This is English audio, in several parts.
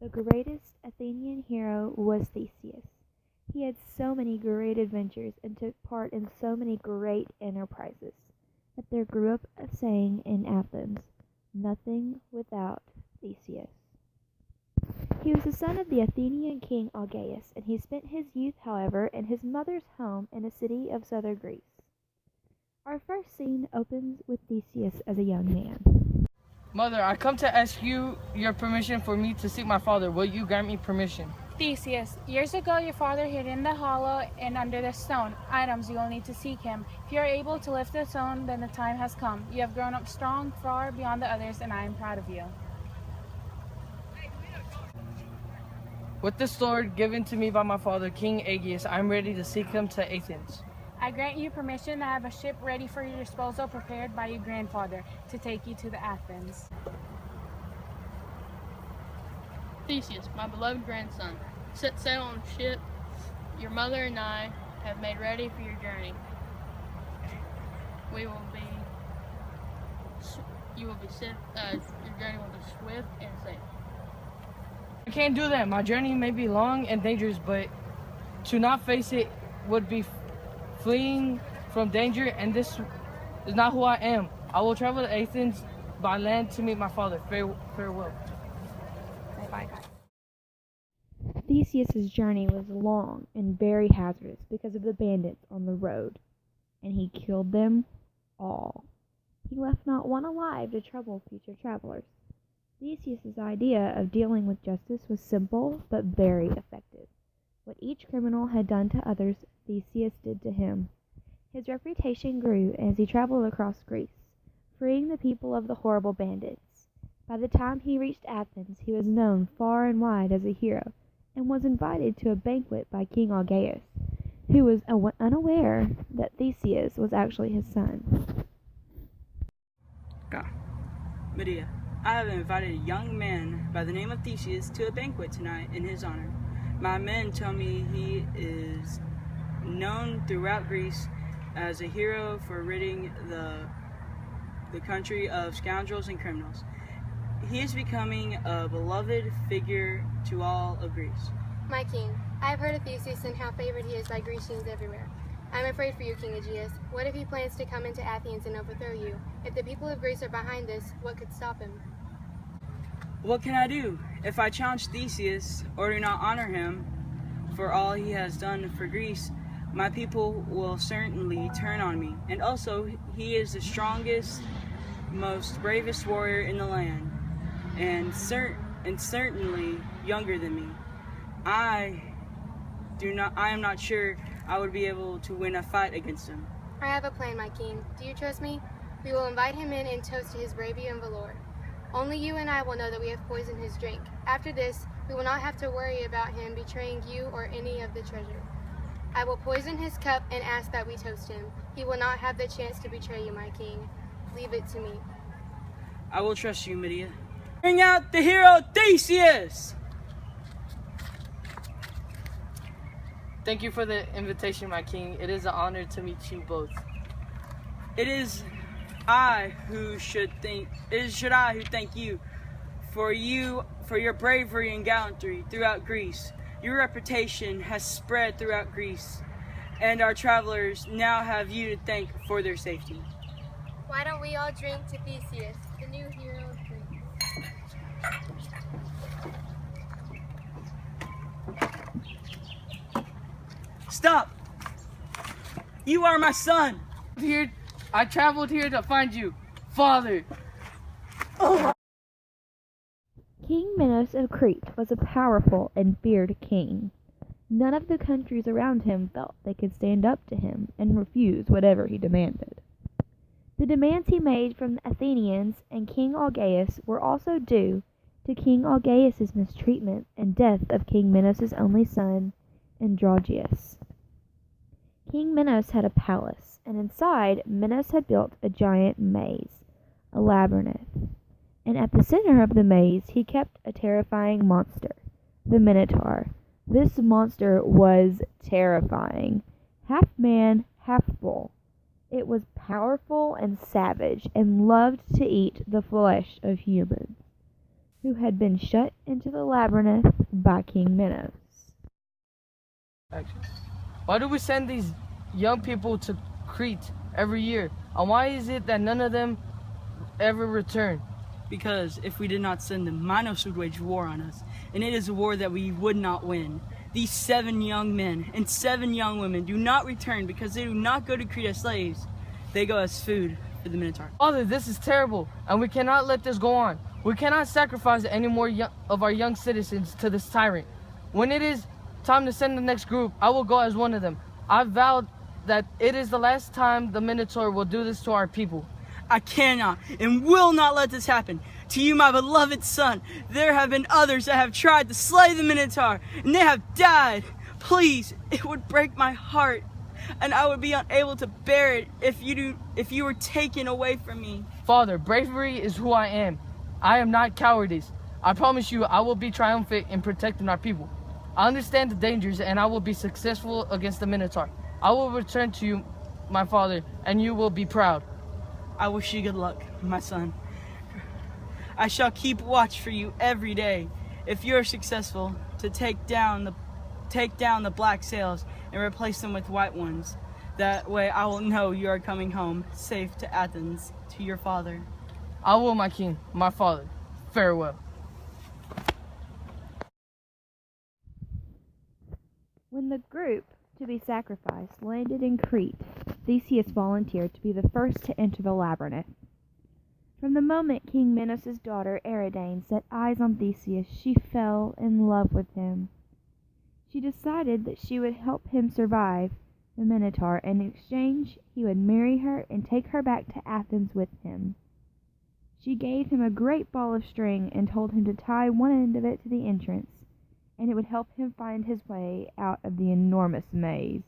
the greatest Athenian hero was Theseus. He had so many great adventures and took part in so many great enterprises that there grew up a saying in Athens, "Nothing without Theseus." He was the son of the Athenian king Augeas, and he spent his youth, however, in his mother's home in a city of southern Greece. Our first scene opens with Theseus as a young man. Mother, I come to ask you your permission for me to seek my father. Will you grant me permission? Theseus, years ago your father hid in the hollow and under the stone. Items you will need to seek him. If you are able to lift the stone, then the time has come. You have grown up strong, far beyond the others, and I am proud of you. With the sword given to me by my father, King Aegeus, I am ready to seek him to Athens. I grant you permission to have a ship ready for your disposal prepared by your grandfather to take you to the Athens. Theseus, my beloved grandson, set sail on the ship your mother and I have made ready for your journey. Your journey will be swift and safe. I can't do that. My journey may be long and dangerous, but to not face it would be fleeing from danger, and this is not who I am. I will travel to Athens by land to meet my father. Farewell. Bye-bye. Theseus's journey was long and very hazardous because of the bandits on the road, and he killed them all. He left not one alive to trouble future travelers. Theseus's idea of dealing with justice was simple but very effective. What each criminal had done to others, Theseus did to him. His reputation grew as he traveled across Greece, freeing the people of the horrible bandits. By the time he reached Athens, he was known far and wide as a hero, and was invited to a banquet by King Augeas, who was unaware that Theseus was actually his son. Medea, I have invited a young man by the name of Theseus to a banquet tonight in his honor. My men tell me he is known throughout Greece as a hero for ridding the country of scoundrels and criminals. He is becoming a beloved figure to all of Greece. My king, I have heard of Theseus and how favored he is by Grecians everywhere. I am afraid for you, King Aegeus. What if he plans to come into Athens and overthrow you? If the people of Greece are behind this, what could stop him? What can I do? If I challenge Theseus or do not honor him for all he has done for Greece, my people will certainly turn on me. And also, he is the strongest, most bravest warrior in the land, and certainly younger than me. I am not sure I would be able to win a fight against him. I have a plan, my king. Do you trust me? We will invite him in and toast to his bravery and valor. Only you and I will know that we have poisoned his drink. After this, we will not have to worry about him betraying you or any of the treasure. I will poison his cup and ask that we toast him. He will not have the chance to betray you, my king. Leave it to me. I will trust you, Medea. Bring out the hero Theseus! Thank you for the invitation, my king. It is an honor to meet you both. It is I who thank you for your bravery and gallantry throughout Greece. Your reputation has spread throughout Greece, and our travelers now have you to thank for their safety. Why don't we all drink to Theseus, the new hero of Greece? Stop! You are my son! I traveled here to find you, Father. King Minos of Crete was a powerful and feared king. None of the countries around him felt they could stand up to him and refuse whatever he demanded. The demands he made from the Athenians and King Augeas were also due to King Augeas' mistreatment and death of King Minos' only son, Androgeus. King Minos had a palace, and inside Minos had built a giant maze, a labyrinth. And at the center of the maze he kept a terrifying monster, the Minotaur. This monster was terrifying, half man, half bull. It was powerful and savage, and loved to eat the flesh of humans. who had been shut into the labyrinth by King Minos. Action. Why do we send these young people to Crete every year? And why is it that none of them ever return? Because if we did not send them, Minos would wage war on us, and it is a war that we would not win. These 7 young men and 7 young women do not return because they do not go to Crete as slaves. They go as food for the Minotaur. Father, this is terrible, and we cannot let this go on. We cannot sacrifice any more of our young citizens to this tyrant. When it is time to send the next group, I will go as one of them. I vowed that it is the last time the Minotaur will do this to our people. I cannot and will not let this happen. To you, my beloved son, there have been others that have tried to slay the Minotaur, and they have died. Please, it would break my heart, and I would be unable to bear it if you were taken away from me. Father, bravery is who I am. I am not cowardice. I promise you I will be triumphant in protecting our people. I understand the dangers, and I will be successful against the Minotaur. I will return to you, my father, and you will be proud. I wish you good luck, my son. I shall keep watch for you every day. If you are successful to take down the black sails and replace them with white ones, that way I will know you are coming home safe to Athens, to your father. I will, my king, my father. Farewell. When the group to be sacrificed landed in Crete, Theseus volunteered to be the first to enter the labyrinth. From the moment King Minos' daughter Ariadne set eyes on Theseus, she fell in love with him. She decided that she would help him survive the Minotaur, and in exchange he would marry her and take her back to Athens with him. She gave him a great ball of string and told him to tie one end of it to the entrance, and it would help him find his way out of the enormous maze.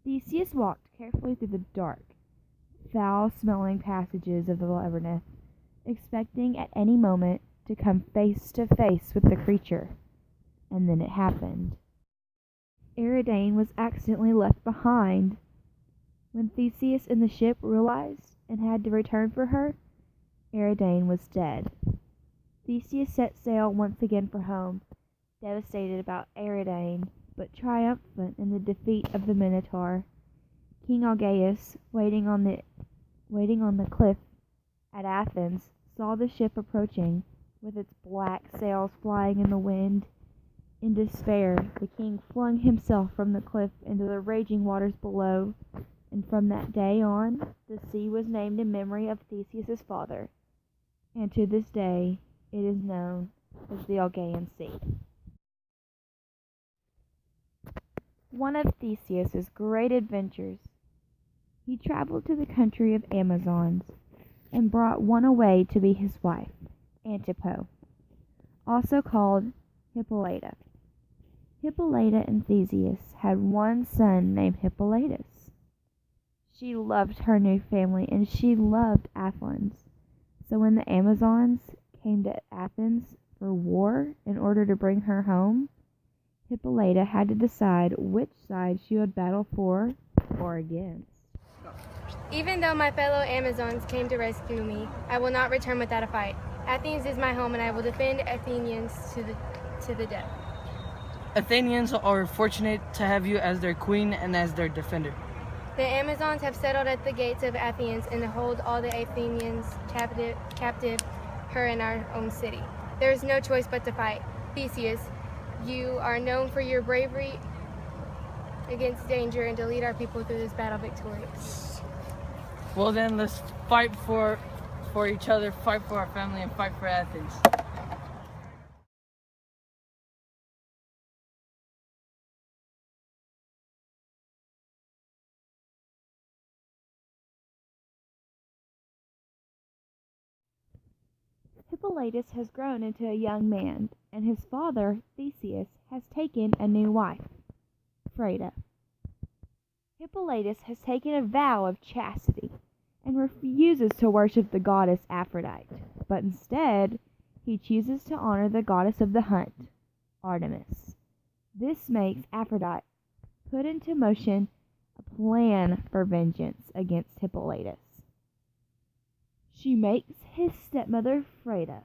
Theseus walked carefully through the dark, foul-smelling passages of the labyrinth, expecting at any moment to come face to face with the creature. And then it happened. Ariadne was accidentally left behind. When Theseus and the ship realized and had to return for her, Ariadne was dead. Theseus set sail once again for home, devastated about Ariadne, but triumphant in the defeat of the Minotaur. King Augeas, waiting on the cliff at Athens, saw the ship approaching, with its black sails flying in the wind. In despair, the king flung himself from the cliff into the raging waters below, and from that day on, the sea was named in memory of Theseus' father, and to this day it is known as the Augean Sea. One of Theseus' great adventures, he traveled to the country of Amazons and brought one away to be his wife, Antipo, also called Hippolyta. Hippolyta and Theseus had one son named Hippolytus. She loved her new family and she loved Athens. So when the Amazons came to Athens for war in order to bring her home, Hippolyta had to decide which side she would battle for or against. Even though my fellow Amazons came to rescue me, I will not return without a fight. Athens is my home and I will defend Athenians to the death. Athenians are fortunate to have you as their queen and as their defender. The Amazons have settled at the gates of Athens and hold all the Athenians captive her in our own city. There is no choice but to fight. Theseus, you are known for your bravery against danger and to lead our people through this battle victorious. Well then, let's fight for each other, fight for our family, and fight for Athens. Hippolytus has grown into a young man, and his father, Theseus, has taken a new wife, Phreda. Hippolytus has taken a vow of chastity and refuses to worship the goddess Aphrodite, but instead he chooses to honor the goddess of the hunt, Artemis. This makes Aphrodite put into motion a plan for vengeance against Hippolytus. She makes his stepmother Phreda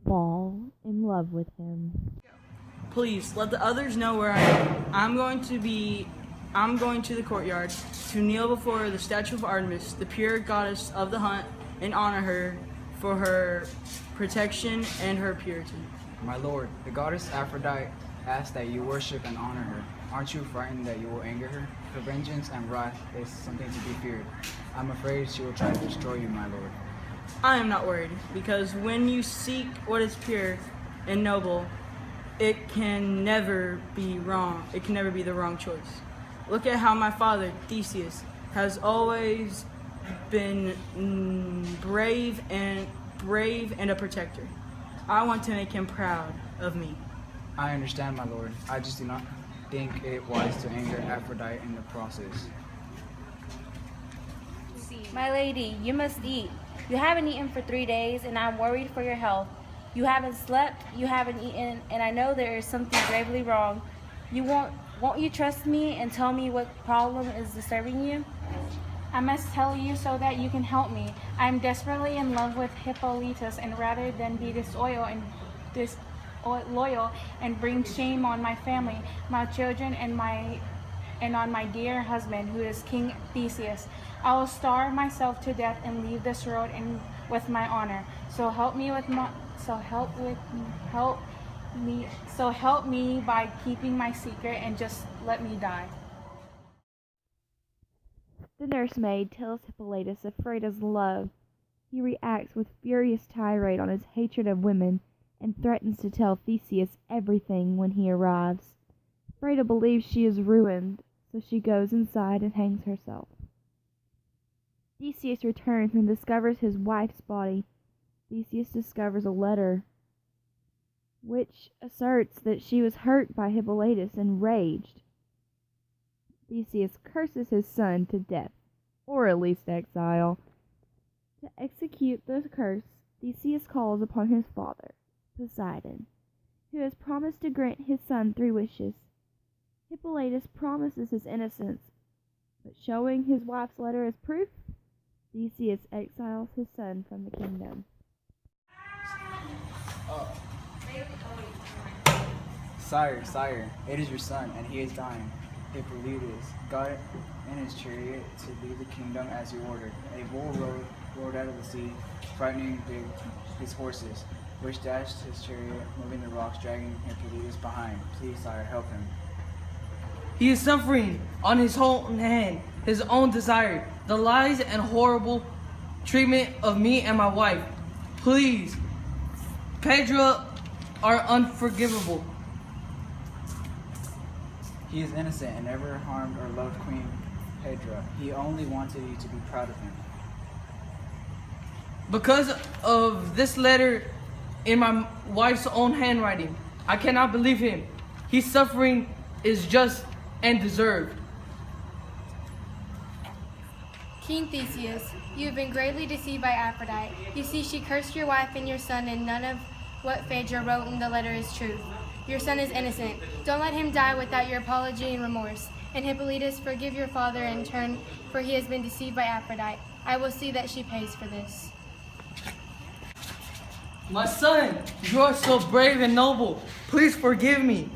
fall in love with him. Please let the others know where I am. I'm going to the courtyard to kneel before the statue of Artemis, the pure goddess of the hunt, and honor her for her protection and her purity. My lord, the goddess Aphrodite asks that you worship and honor her. Aren't you frightened that you will anger her? Her vengeance and wrath is something to be feared. I'm afraid she will try to destroy you, my lord. I am not worried, because when you seek what is pure and noble, it can never be wrong. It can never be the wrong choice. Look at how my father, Theseus, has always been brave and a protector. I want to make him proud of me. I understand, my lord. I just do not think it wise to anger Aphrodite in the process. My lady, you must eat. You haven't eaten for 3 days, and I'm worried for your health. You haven't slept, you haven't eaten, and I know there is something gravely wrong. Won't you trust me and tell me what problem is disturbing you? I must tell you so that you can help me. I am desperately in love with Hippolytus, and rather than be disloyal and bring shame on my family, my children, and on my dear husband, who is King Theseus, I will starve myself to death and leave this world with my honor. So help me by keeping my secret and just let me die. The nursemaid tells Hippolytus of Freda's love. He reacts with furious tirade on his hatred of women and threatens to tell Theseus everything when he arrives. Freda believes she is ruined, so she goes inside and hangs herself. Theseus returns and discovers his wife's body. Theseus discovers a letter which asserts that she was hurt by Hippolytus and raged. Theseus curses his son to death, or at least exile. To execute the curse, Theseus calls upon his father, Poseidon, who has promised to grant his son 3 wishes. Hippolytus promises his innocence, but showing his wife's letter as proof, Theseus exiles his son from the kingdom. Sire, it is your son, and he is dying. Hippolytus got in his chariot to leave the kingdom as you ordered. A bull roared out of the sea, frightening his horses, which dashed his chariot, moving the rocks, dragging Hippolytus behind. Please, sire, help him. He is suffering on his own hand, his own desire, the lies and horrible treatment of me and my wife. Please, Pedro are unforgivable. He is innocent and never harmed or loved Queen Pedra. He only wanted you to be proud of him. Because of this letter in my wife's own handwriting, I cannot believe him. His suffering is just and deserved. King Theseus, you have been greatly deceived by Aphrodite. You see, she cursed your wife and your son, and none of what Phaedra wrote in the letter is true. Your son is innocent. Don't let him die without your apology and remorse. And Hippolytus, forgive your father in turn, for he has been deceived by Aphrodite. I will see that she pays for this. My son, you are so brave and noble. Please forgive me.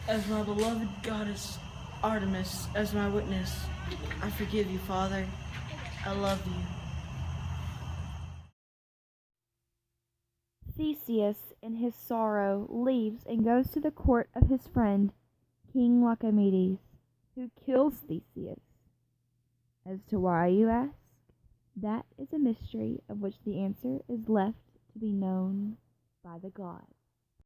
As my beloved goddess Artemis as my witness, I forgive you, Father. I love you. Theseus, in his sorrow, leaves and goes to the court of his friend, King Lycomedes, who kills Theseus. As to why, you ask? That is a mystery of which the answer is left to be known by the gods.